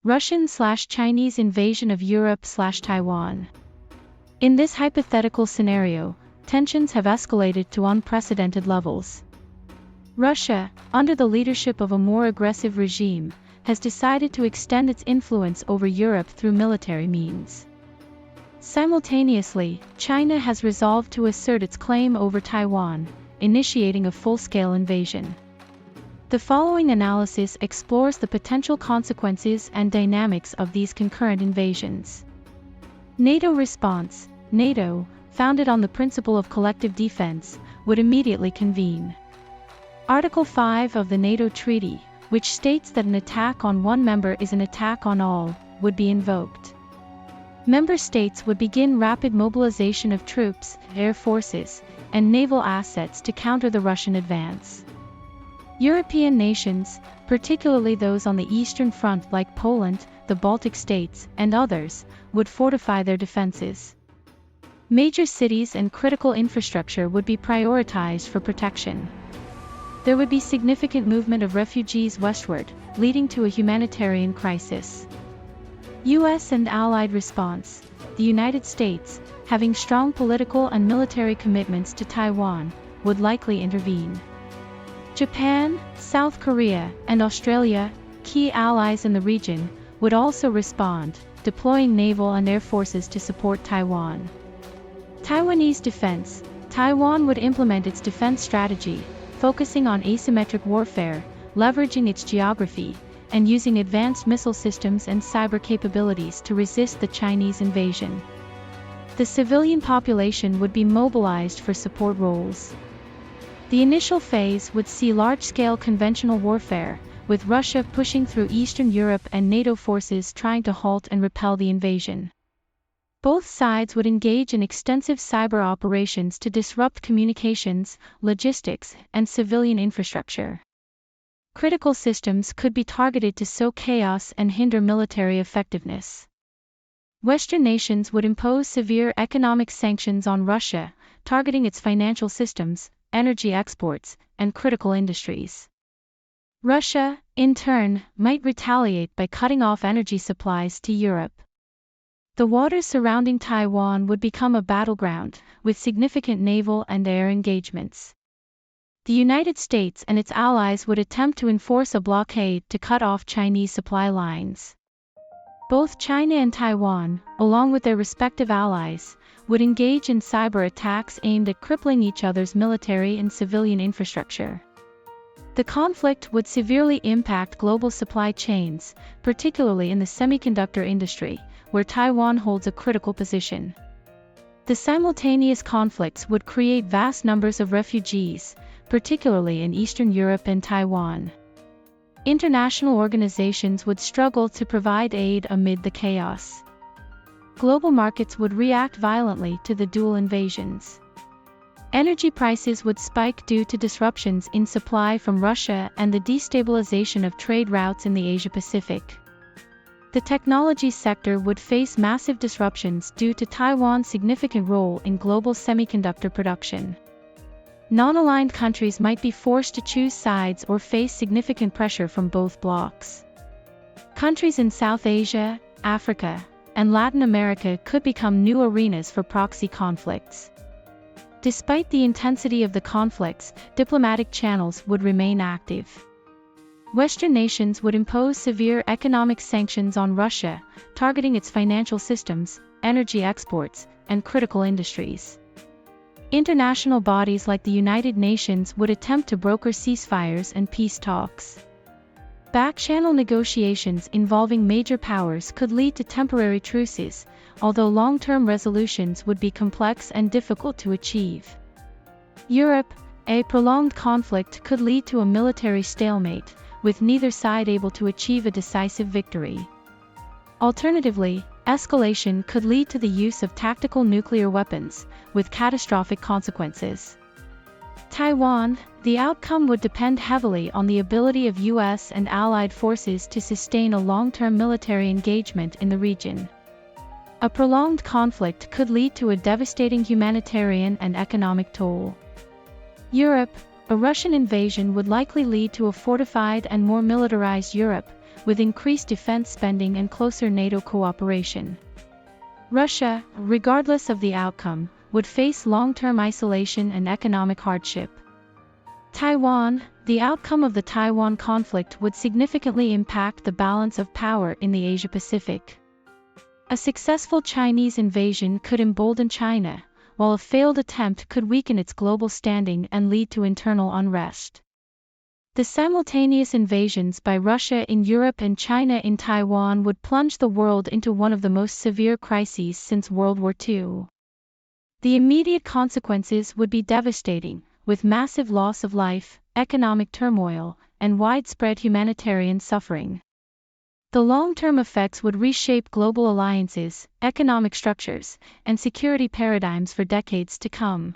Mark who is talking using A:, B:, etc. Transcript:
A: Russian/Chinese invasion of Europe/Taiwan. In this hypothetical scenario, tensions have escalated to unprecedented levels. Russia, under the leadership of a more aggressive regime, has decided to extend its influence over Europe through military means. Simultaneously, China has resolved to assert its claim over Taiwan, initiating a full-scale invasion. The following analysis explores the potential consequences and dynamics of these concurrent invasions. NATO response. NATO, founded on the principle of collective defense, would immediately convene. Article 5 of the NATO Treaty, which states that an attack on one member is an attack on all, would be invoked. Member states would begin rapid mobilization of troops, air forces, and naval assets to counter the Russian advance. European nations, particularly those on the Eastern Front like Poland, the Baltic states, and others, would fortify their defenses. Major cities and critical infrastructure would be prioritized for protection. There would be significant movement of refugees westward, leading to a humanitarian crisis. U.S. and Allied response. The United States, having strong political and military commitments to Taiwan, would likely intervene. Japan, South Korea, and Australia, key allies in the region, would also respond, deploying naval and air forces to support Taiwan. Taiwanese defense. Taiwan would implement its defense strategy, focusing on asymmetric warfare, leveraging its geography, and using advanced missile systems and cyber capabilities to resist the Chinese invasion. The civilian population would be mobilized for support roles. The initial phase would see large-scale conventional warfare, with Russia pushing through Eastern Europe and NATO forces trying to halt and repel the invasion. Both sides would engage in extensive cyber operations to disrupt communications, logistics, and civilian infrastructure. Critical systems could be targeted to sow chaos and hinder military effectiveness. Western nations would impose severe economic sanctions on Russia, targeting its financial systems, energy exports, and critical industries. Russia, in turn, might retaliate by cutting off energy supplies to Europe. The waters surrounding Taiwan would become a battleground, with significant naval and air engagements. The United States and its allies would attempt to enforce a blockade to cut off Chinese supply lines. Both China and Taiwan, along with their respective allies, would engage in cyber attacks aimed at crippling each other's military and civilian infrastructure. The conflict would severely impact global supply chains, particularly in the semiconductor industry, where Taiwan holds a critical position. The simultaneous conflicts would create vast numbers of refugees, particularly in Eastern Europe and Taiwan. International organizations would struggle to provide aid amid the chaos. Global markets would react violently to the dual invasions. Energy prices would spike due to disruptions in supply from Russia and the destabilization of trade routes in the Asia-Pacific. The technology sector would face massive disruptions due to Taiwan's significant role in global semiconductor production. Non-aligned countries might be forced to choose sides or face significant pressure from both blocs. Countries in South Asia, Africa, and Latin America could become new arenas for proxy conflicts. Despite the intensity of the conflicts, diplomatic channels would remain active. Western nations would impose severe economic sanctions on Russia, targeting its financial systems, energy exports, and critical industries. International bodies like the United Nations would attempt to broker ceasefires and peace talks. Back-channel negotiations involving major powers could lead to temporary truces, although long-term resolutions would be complex and difficult to achieve. Europe, a prolonged conflict could lead to a military stalemate, with neither side able to achieve a decisive victory. Alternatively, escalation could lead to the use of tactical nuclear weapons, with catastrophic consequences. Taiwan, the outcome would depend heavily on the ability of U.S. and allied forces to sustain a long-term military engagement in the region. A prolonged conflict could lead to a devastating humanitarian and economic toll. Europe, a Russian invasion would likely lead to a fortified and more militarized Europe, with increased defense spending and closer NATO cooperation. Russia, regardless of the outcome, would face long-term isolation and economic hardship. Taiwan, the outcome of the Taiwan conflict would significantly impact the balance of power in the Asia-Pacific. A successful Chinese invasion could embolden China, while a failed attempt could weaken its global standing and lead to internal unrest. The simultaneous invasions by Russia in Europe and China in Taiwan would plunge the world into one of the most severe crises since World War II. The immediate consequences would be devastating, with massive loss of life, economic turmoil, and widespread humanitarian suffering. The long-term effects would reshape global alliances, economic structures, and security paradigms for decades to come.